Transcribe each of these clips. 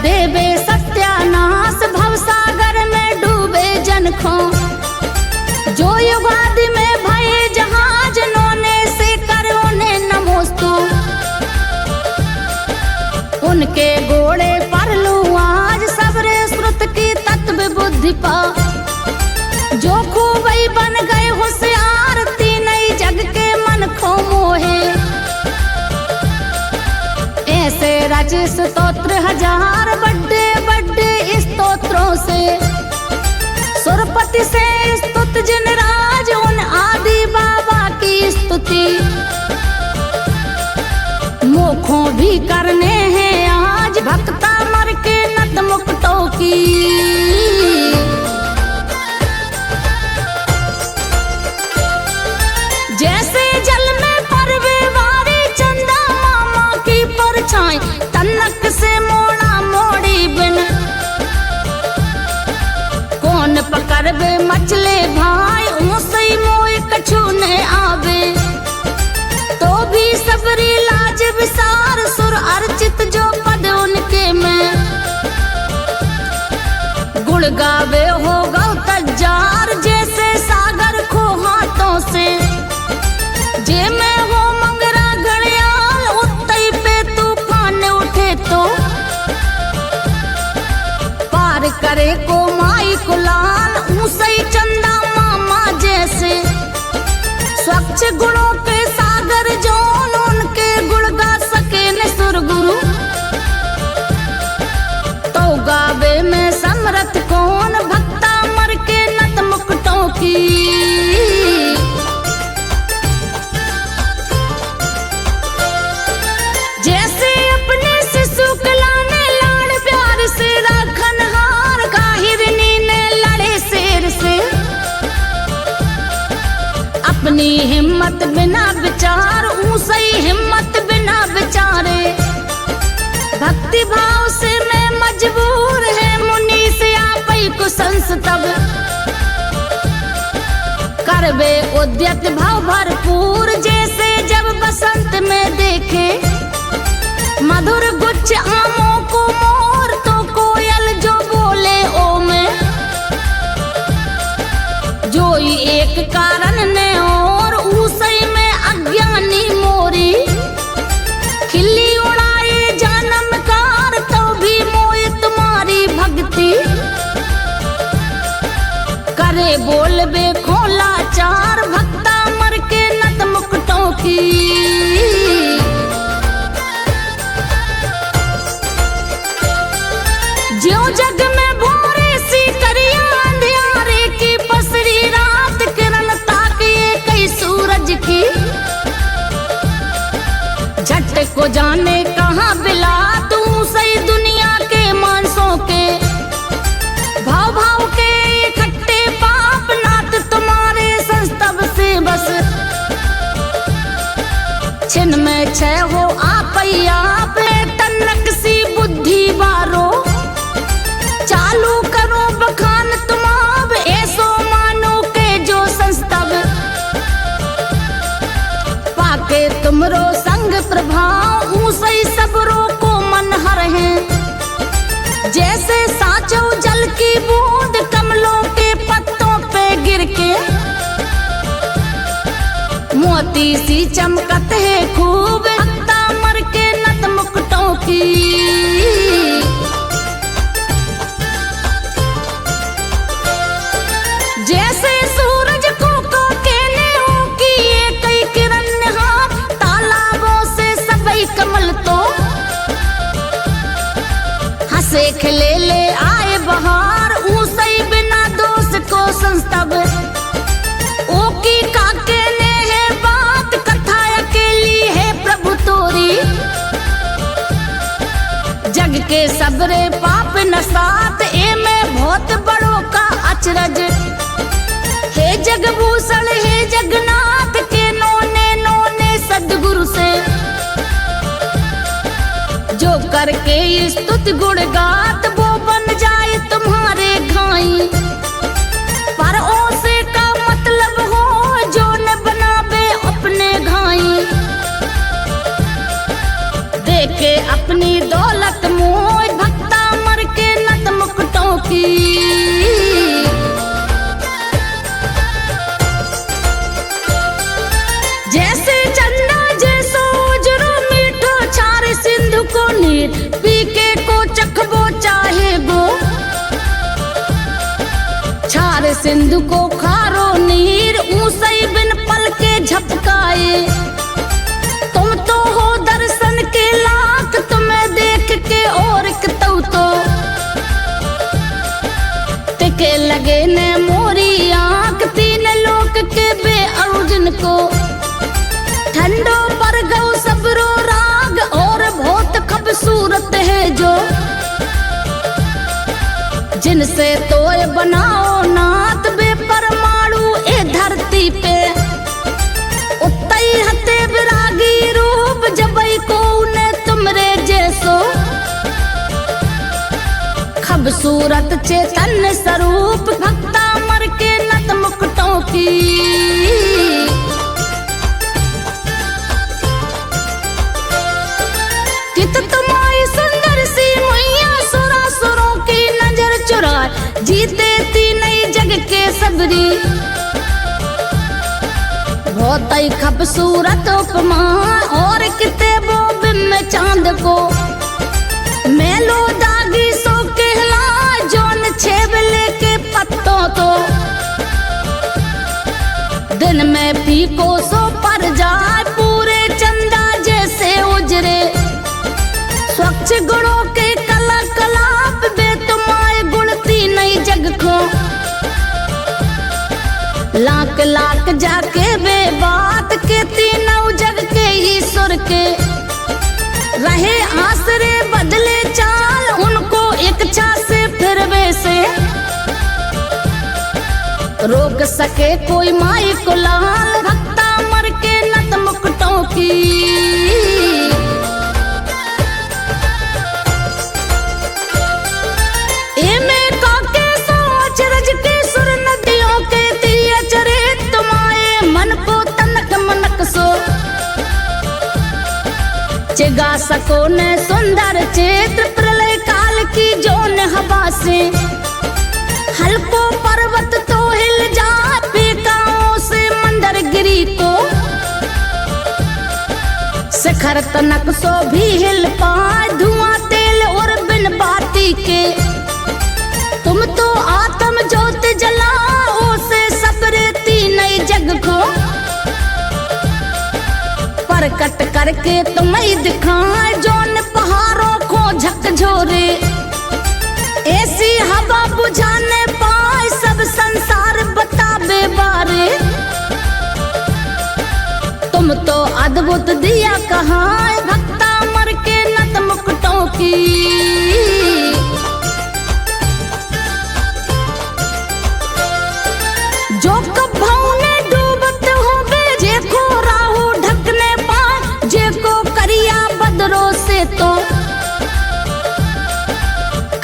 देवे सत्यानाश, भवसागर में डूबे जन को। जो युगादि में भये जहाज, नोने से करो ने नमोस्तु। उनके घोड़े पर लू आज, सबरे श्रुत की तत्व बुद्धि पा। जो खूबई बन गए होशियार, तीन जग के मन को मोहे। ऐसे रच स्तोत्र हजार, बड़े बड़े स्तोत्रों से। सुरपति से स्तुत जिन राज, उन आदि बाबा की स्तुति। मुखों भी करने हैं आज, भक्ता मर के नत मुक्तों की। जैसे जल में परवे वारी, चंदा मामा की परछाई। तनक से मोड़ा मोड़ी बिन, कौन पकड़वे मछले भाई। ऊसई मोई कछु न आवे, तो भी सबरी लाज विसार। सुर अर्चित जो पद उनके में, गुण गावे हो गौ तजार। जैसे सागर खो हाथों से, जे में हो मंगरा घड़ियाल। उत्तई पे तूफान उठे तो, पार करे को माई कुलाल। ऊसई चंदा मामा जैसे, स्वच्छ गुणों के सागर जोन। उनके गुण गा सके न सुरगुरु, तो गावे में समर्थ कौन। भक्ता मर के नत मुकुटों की। जैसे अपने शिशु कलाने, लाड़ प्यार से राखन हार। काहिरनी ने लड़े शेर से, अपनी हिम्मत बिना विचार। ऊसई हिम्मत बिना विचारे, भक्ति भाव से मैं मजबूर है। मुनि से आपई को संस्तव, करवे उद्यत भाव भरपूर। जैसे जब बसंत में देखे, मधुर गुच्छ आमों को मोर। तो कोयल जो बोले ओ में, जो एक कारण ने और। ऊसई में अज्ञानी मोरी, खिल्ली उड़ाए जानमकार। तो भी मोई तुम्हारी भक्ति, करे बोल बे खोला चार। भक्ता मर के नत मुकुटों की। ज्यों जग में भोरे सी करिया, अंधियारे की पसरी रात। किरण ताकिए कई सूरज की, झट को जाने कहाँ बिला। तू सही दुनिया के मानसों के, भाव भाव के इकट्ठे पाप। नाथ तुम्हारे संस्तव से बस, छिन में छह हो आप ही आप। तन्नक सी बुद्धि बारो, चालू करो बखान तुम अब। ऐसो मानो के जो संस्तव, पाके तुमरो संग प्रभाव। ऊसई सबरो को मन हर है, जैसे साचो जल की बूंद। कमलों के पत्तों पे गिर के, मोती सी चमकत है खूब। भक्ता मर के नत मुकुटों की। जैसे सूरज को कहने हो कि ये कई किरण हाथ। तालाबों से सबई कमल तो, हंसे खिले ले आए बहार। ऊसई बिना दोष को संस्तव, ओ की का कहने है बात। कथा अकेली है प्रभु तोरी, जग के सबरे पाप नसात। ए में बहुत बड़ों का अचरज, हे जगभूषण हे जगन्नाथ। के नोने नोने सद्गुरु से, जो करके स्तुति गुण गात। वो बन जाए तुम्हारे घाई, पर ओसे का मतलब हो। जो न बनावे अपने घाई, देखे अपनी दौलत मोह। भक्ता जैसे चंदा जैसो उजरो मीठो छार सिंधु को नीर पी के को चखबो चाहे गो छार सिंधु को खारो नीर ऊसई बिन पल के झपकाए। तुम तो हो दर्शन के लाख तुम्हें देख के और कितौ तो टिके लगे ने मोरी आंख तीन लोक के बेअरुजन को ठंडो पर गौ सबरो राग और बहुत खूबसूरत है जो जिनसे तोय बनाओ नाथ बेपरमाणु ए धरती पे उतई हते विरागी रूप जबई को ने तुमरे जैसो खूबसूरत चेतन स्वरूप भक्ता मर के नत मुकुटों की। कित तुम्हारी सुंदर सी मैया सुरासुरों की नजर चुरा जीते तीन जग के सबरी बहुत ही खूबसूरत उपमा और किते वो बिम चांद को मेलो दागी सो कहला जोन छेबले के पत्तों तो दिन में पीको सो पर जाए पूरे चंदा जैसे उजरे स्वच्छ गुणों के कला कलाप बेतुमाए गुणती नई जग को लाख लाख जाके बे बात के तीनों जग के ईश्वर के रहे आसरे बदले चाल उनको इच्छा से फिरवे से रोक सके कोई माई को लाल भक्ता मर के नत मुकुटों की। चिगा सको ने सुंदर चित्र प्रलय काल की जोन हवा से हल्को पर्वत तो हिल जा बेकाओं से मंदर गिरी को शिखर तनक सो भी हिल पाए धुआं तेल और बिन बाती के तुम तो आत्म ज्योत जलाओ से सबरेती नई जग को प्रकट करके तुम्हें दिखाए जोन पहाड़ों को झकझोरे ऐसी हवा बुझाने पाए सब संसार बताबे बारे तुम तो अद्भुत दिया कहाँ भक्ता मर के नत मुकुटों की। जो कभाऊ ने डूबत हो बे जे को राहु ढकने पाए जे को करिया बदरो से तो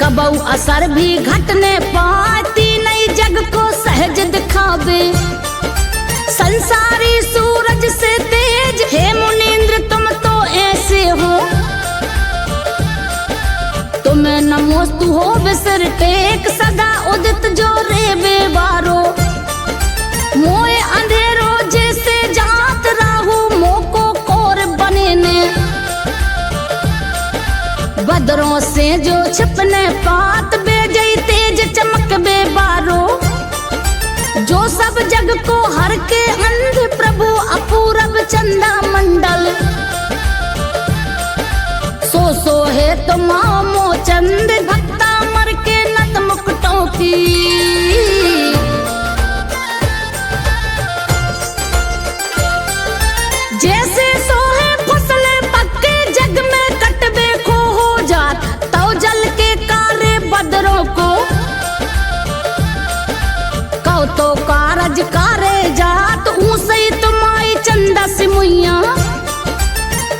कबऊ असर भी घटने पाती नई जग को सहज दिखावे संसारी सूरज से तेज हे मुनींद्र तुम तो ऐसे हो तुम्हें नमोस्तु हो बिसर टेक सदा उदित जो रे बेवारो मोए अंधेरो जैसे जात राहु मोको कोर बने ने बदरों से जो छिपने पात बेजई तेज चमक बेबारो जो सब जग को हर के अंध प्रभु अपूरब चंदा मंडल सो है तुमामो चंद भक्ता मर के नत मुकुटों की। जैसे सोहे फसले पक्के जग में कटबे खो हो जात तो जल के कारे बदरों को कौ तो कारज कारे जात ऊसई तुम्हारी चंदा सिमुइया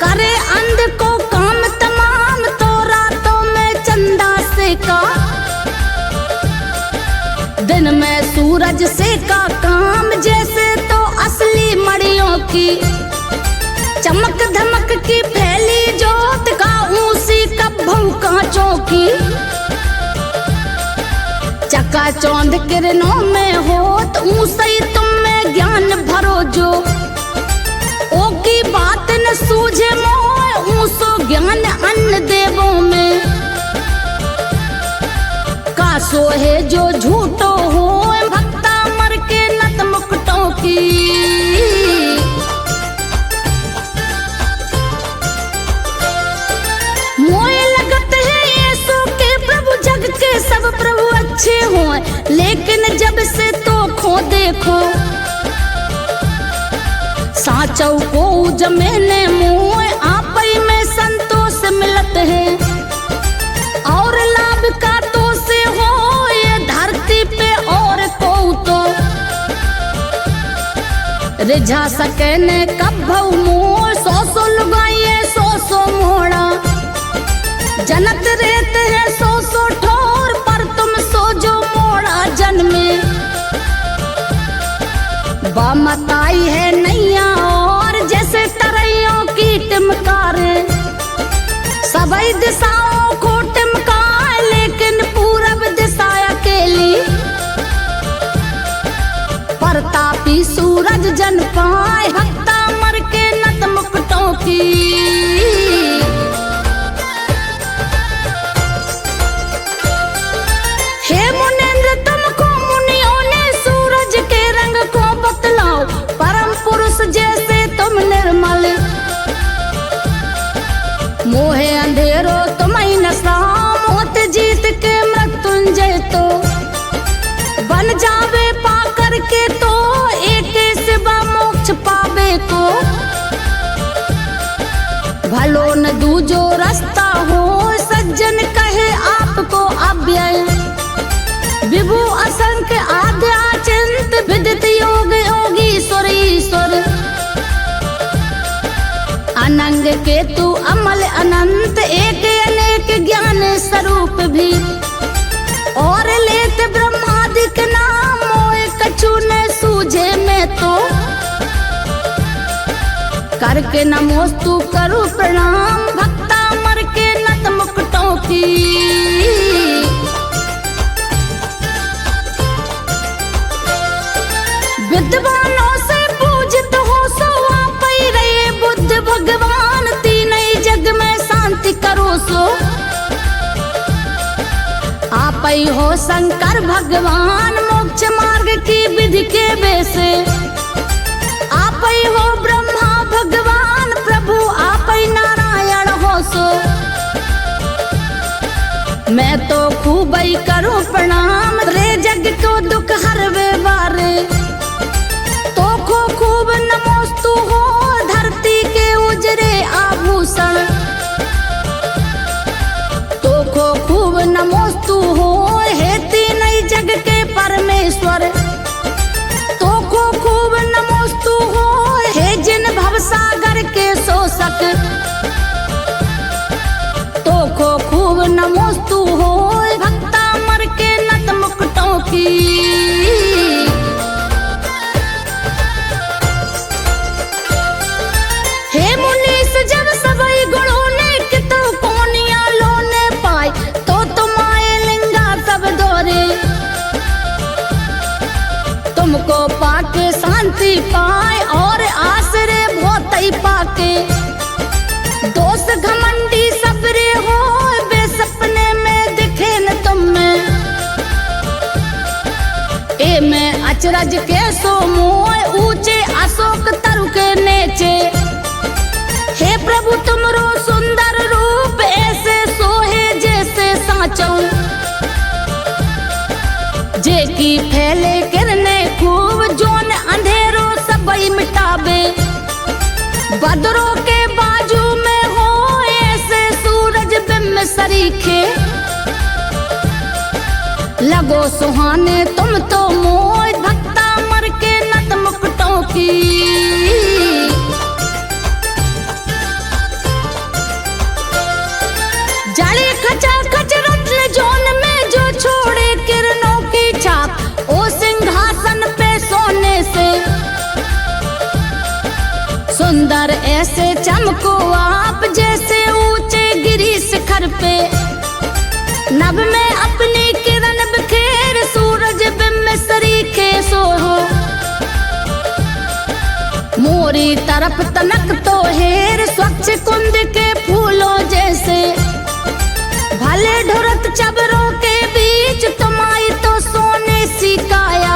करे अंध को काम तमाम तो रातों में चंदा से का दिन में सूरज से का काम जैसे तो असली मड़ियों की चमक धमक की फैली जोत का ऊसी कब्बों कांचों की चौंध किरणों में होत ऊसई तुम में ज्ञान भरो जो। ओ की बात न सूझे मोह ऊसो ज्ञान अन्न देवों में। का सोहे जो झूठो हो भक्ता मर के नत मुकुटों की। मोए लगत है यीशु के प्रभु जग के सब प्रभु अच्छे हों, लेकिन जब से तो खो देखो साचौ को जमेने मुँह आप ही में संतोष मिलत है। और लाभ का तो से हो ये धरती पे और को तो रिझा सके ने कब भव मोह। सौ लुगाइए सौ मोड़ा जनत रहते हैं सौ ठोर पर तुम सो जो मोड़ा जन्मे। बामताई है नैया और जैसे तरैयों की टिमकारे। सभी दिशाओं को टिमकाए लेकिन पूरब दिशा अकेली। परतापी सूरज जन पाए भक्ता मर के नत मुकुटों की। हे मुनेंद्र तुमको मुनियों ने सूरज के रंग को बतलाओ। परम पुरुष जैसे तुम निर्मल मोहे अंधेरो तुम्हें नशा। मौत जीत के मृत्युंजय तो बन जावे पा करके तो एक सिवा मोक्ष पावे को। भलो न दूजो रास्ता हो सज्जन कहे आपको अव्यय। विभु असंख्य आद्य अचिंत विदित योग योगीश्वर ईश्वर। अनंग के तू अमल अनंत एक अनेक ज्ञान स्वरूप भी। और लेत ब्रह्मादिक नाम मोए कछु न सूझे में तो। करके नमोस्तु करूं प्रणाम भक्ता मर के नत मुकुटों की। विद्वानों से पूजित हो सो आप ही रहे बुद्ध भगवान। तीन ही जग में शांति करो सो आप ही हो शंकर भगवान। मोक्ष मार्ग की विधि के वैसे आप ही हो ब्रह्मा भगवान। प्रभु आप ही नारायण हो सो मैं तो खूब ही करूं प्रणाम। रे जग को दुख हर वे बारे तो को खूब नमोस्तु हो। धरती के उजरे आभूषण तो को खूब नमोस्तु हो। हे तीन ही जग के परमेश्वर तो को खूब नमोस्तु हो। हे जिन भवसागर के शोषक तो को खूब नमोस्तु हो। भक्ता मर के नत मुकुटों की। हे मुनीस जब सभी गुणों ने कितो कोनिया लोने पाए तो तुम आए लिंगा सब दौरे। तुमको पाके शांति पाए और आसरे बहुत ही पाके। दोष घमंडी सबरे हो वे सपने में दिखे न तुम में। ए में अचरज के सो मोय ऊंचे अशोक तरु के नीचे। हे प्रभु तुमरो सुंदर रूप ऐसे सोहे जैसे साचो। जे की फैले किरने खूब जोन अंधेरो सबई मिटावे। बदरों के बाजू में हो ऐसे सूरज बिम्ब सरीखे। लगो सुहाने तुम तो मोय भक्ता मर के नत मुकुटों की। जड़े खचा खच रत्न जोन में जो छोड़े किरणों की छाप। ओ सिंहासन पे सोने से सुंदर ऐसे चमको आप जैसे ऊंचे गिरी शिखर पे। नभ में अपनी किरण बिखेर सूरज तरफ तनक तो हेर स्वच्छ कुंद के फूलों जैसे, भले ढुरत चबरों के बीच तुम्हारी तो सोने सी काया,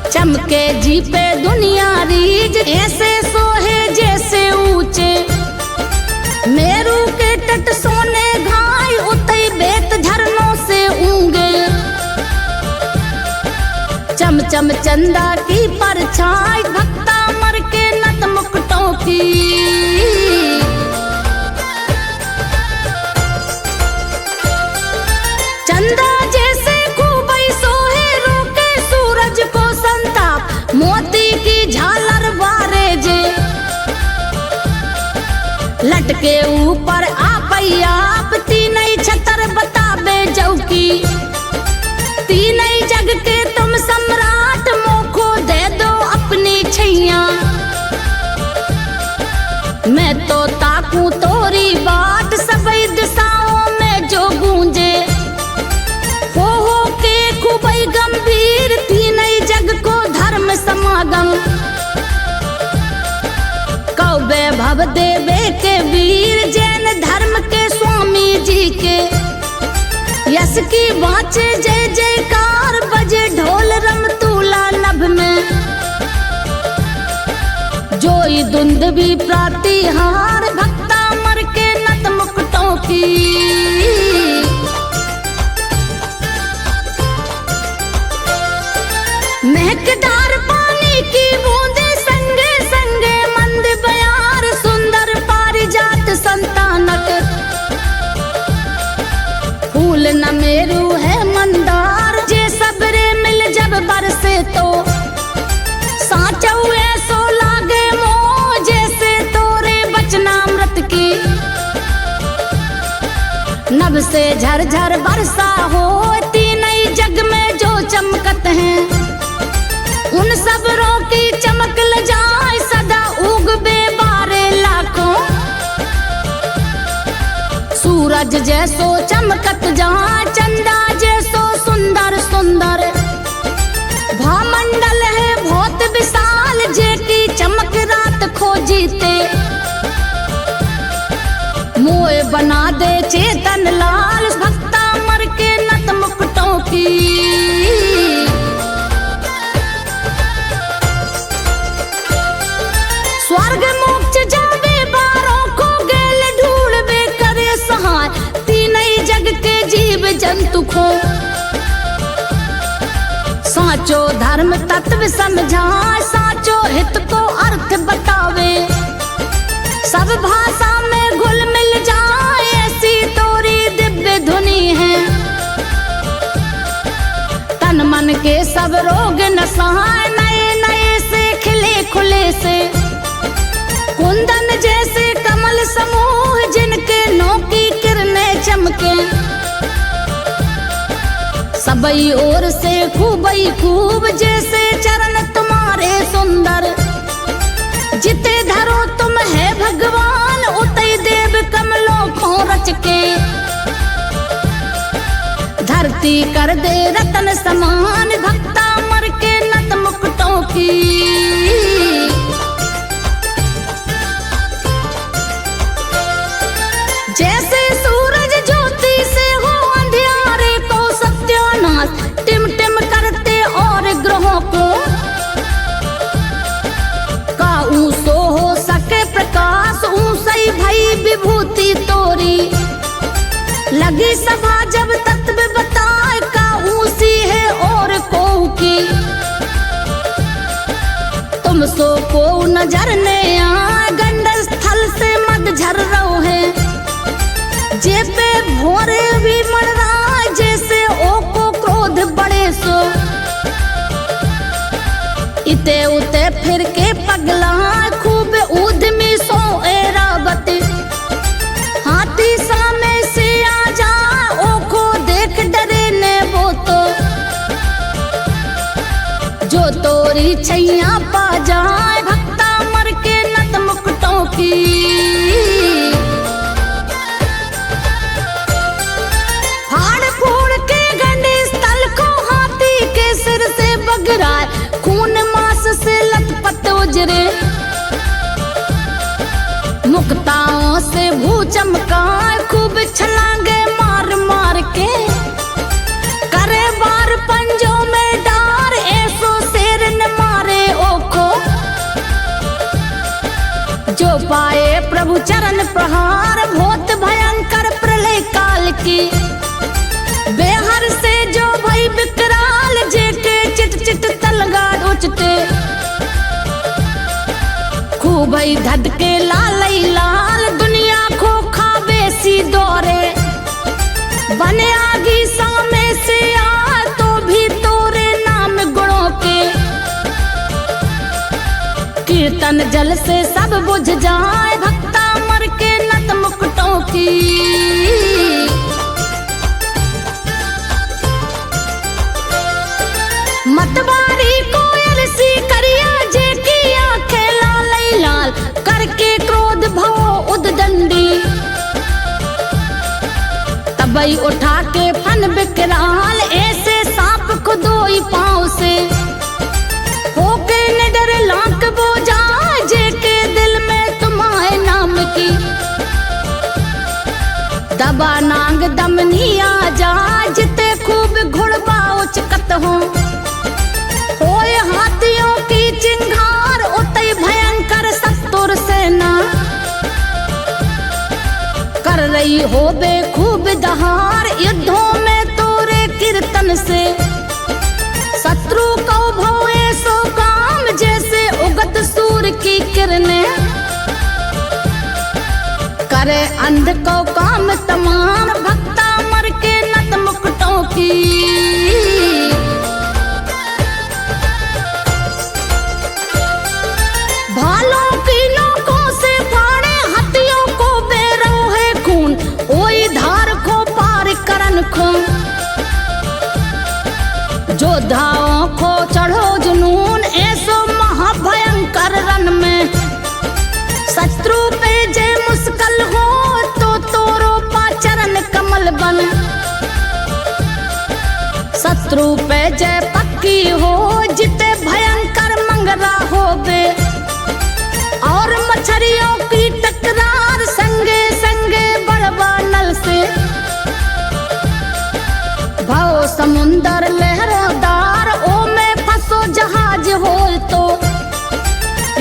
चमके जी पे दुनिया रीज ऐसे सोहे जैसे ऊंचे, मेरू के तट सोने घाय उतई बेत झरनों से ऊंगे, चम चम चंदा की परछाई भक्ता मर के नत मुकुटों की। चंदा जैसे खूबई सोहे रोके सूरज को संताप, मोती की झालर बारे जे लटके ऊपर आपई आप, तीनई छतर बताबे जौकी, तीनई जग के तुम सम्राट मोखो दे दो अपनी छैया, मैं तो ताकू तोरी बाट सबई दिशाओं में जो गूंजे, हो के खूबई गंभीर तीनई जग को धर्म समागम, कौबे भव देवे के वीर जैन धर्म के स्वामी जी के, यश की बाँचे जय जयकार बजे ढोल रमतूला नभ में, जोई दुंदुभी प्रतिहार भक्ता मर के नत मुकुटों की। महकदार पानी की बूंदे संगे संगे मंद बयार, सुंदर पारिजात संतानक, फूल न मेरू है मंदार, जे सबरे मिल जब बरसे तो, साचौ ऐसो लागे मोह जैसे तोरे बचनामृत की, नभ से झरझर बरसा हो तीनई जग में जो चमकत हैं, उन सबरों की चमक ल जाए सदा उगबे बारे लाखों, सूरज जैसो चमकत जहाँ चंदा जैसो सुंदर सुंदर, भामंडल है बहुत विशाल जे की चमक रात खो जीते, मोए बना दे चेतन लाल भक्ता मर के नत मुकुटों की। स्वर्ग मोक्ष जावे बारों को गेल ढूंढबे करे सहाय, तीनई जग के जीव जंतु को साचो धर्म तत्व समझाए, साचो हित को अर्थ बतावे, सब भाषा में घुल मिल जाए ऐसी तोरी दिव्य धुनी है, तन मन के सब रोग नसाए नए नए से खिले खुले से, कुंदन जैसे कमल समूह जिनके नौ की किरणें चमके, सबई ओर से खूबई खूब जैसे चरण तुम्हारे सुंदर, जिते धरो तुम है भगवान उतई देव कमलों को रच के, धरती कर दे रतन समान भक्ता मर के नत मुकुटों की। जैसे सूरज ज्योति से हो अंधियारे को सत्यानाश, टिम टिम करते और ग्रहों को का ऊसो हो सके प्रकाश, ऊसई भई विभूति तोरी, लगी सभा जब तत्व बताए का ऊसी है और को की, तुम सो को नजर ने आए गंड स्थल से मत झर रहो है, जे पे भोरे भी मर रहा जैसे ओ को क्रोध बड़े सो, इते उते फिर के पगला खूब उद्यमी सो एरावत, हाथी सामे से आ जा ओ को देख डरे ने वो तो, जो तोरी छैया पा जाए भक्ता मर के नत मुकुटों की। खून मास से लथपथ बाहों से भू चमकाए, खूब छलांगे मार मार के, करे बार पंजों में डार, ऐसो शेर न मारे ओको, जो पाए प्रभु चरण प्रहार, बहुत भयंकर प्रलय काल की, बेहर से जो भई विकराल, जेके चिट चिट तलगाड़ उचटे, खूब ही धधके लालई लाल, दुनिया खो खावे सी दौरे, बने आगी सामे से आ, तो भी तोरे नाम गुणों के, कीर्तन जल से सब बुझ जाए, भक्ता मर के नत मुकुटों की। मतवारी कोयल सी करिया, जेकी आंखें लालई लाल, करके क्रोध भव उद्दंडी, तबई उठा के फन विकराल, ऐसे सांप खुदोई पांव से, होके निडर लांक बोझा, जेके दिल में तुम्हारे नाम की, दबा नांग दमनी आ जा, जिते खूब घुड़बा उचकत हो, होए हाथियों की चिंगार, उतई भयंकर सत्तुर सेना, कर रही हो बेखूब दहार, युद्धों में तोरे कीर्तन से, शत्रु को भोए सो काम, जैसे उगत सूर्य की किरणें, करे अंध को काम तमाम, भक्ता मर के नत मुकुटों की। भालों की नोकों से फाड़े, हथियों को बेरो है खून, ओई धार को पार करन खून, योद्धाओं को चढ़ो जुनून, ऐसो महाभयंकर रण में, शत्रु पे जे मुश्किल हो, तो तोरो पाचरण कमल बन, शत्रु पे जे पक्की हो, जिते भयंकर मंगरा हो बे, और मछलियों की टकरार, संगे संगे बड़बा नल से, भव समुंदर लहरोदार, ओ में फंसो जहाज हो तो,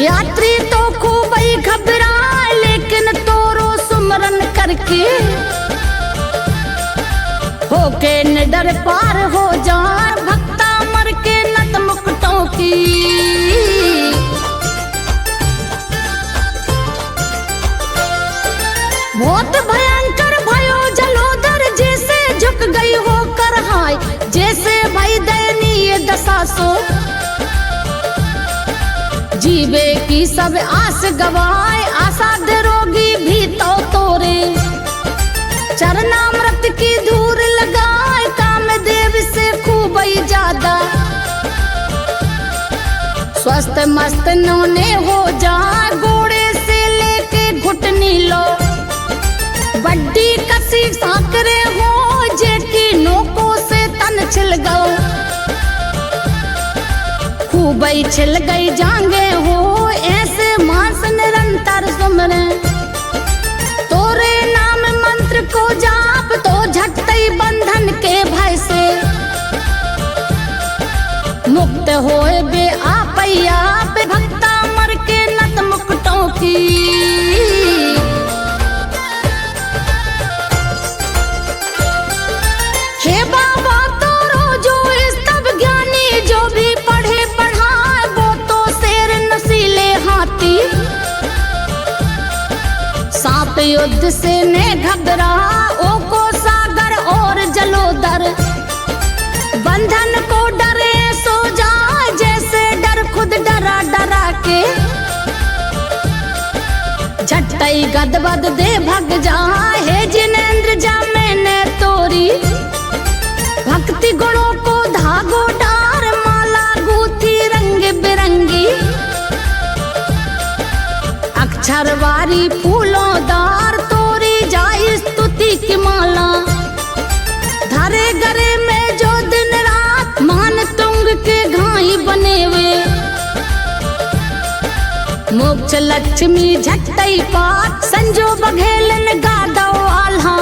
यात्री तो खूब ही घबराए, लेकिन तोरो सुमरन करके, होके निडर पार हो जाए, भक्ता मर के नत मुकुटों की। बहुत भयंकर भयो जलोदर, जैसे झुक गई हो कर हाय, जैसे भई दयनीय दशा सो, जीवे की सब आस गवाए, असाध्य रोगी भी तो तोरे, चरणामृत की धूल लगाए, कामदेव से खूब ही ज्यादा, स्वस्थ मस्त नौने हो जा, घोड़े से लेके घुटनी लो, बड्डी कसी साकरे हो, जेकी नोकों से तन छिल गो, खूब ही छिल गई जांगे हो, ऐसे मांस निरंतर सुमरे, तोरे नाम मंत्र को जाप, तो झटतई बंधन के भय से, मुक्त होए बे आप आप, भक्ता मर के नत मुकुटों की। हे बाबा तोरो जो स्तव ज्ञानी, जो भी पढ़े पढ़ाए, वो तो शेर नसीले हाथी, सांप युद्ध से ने घबरा, ओ को सागर और जलोदर, बंधन को डरे सो जा, जैसे डर खुद डरा डरा के, झटई गदबद दे भग जा, हे जिनेंद्र जा मैंने तोरी, भक्ति गुणों को धागो डार, माला गूथी रंग बिरंगी, अक्षरवारी फूलों दार, तोरी जाई स्तुति की माला, धरे गरे में जो दिन रात, मान तुंग के घाई बने हुए, मुक्त सोच लक्ष्मी झटई पात संजो बघेलन गादव आल्हा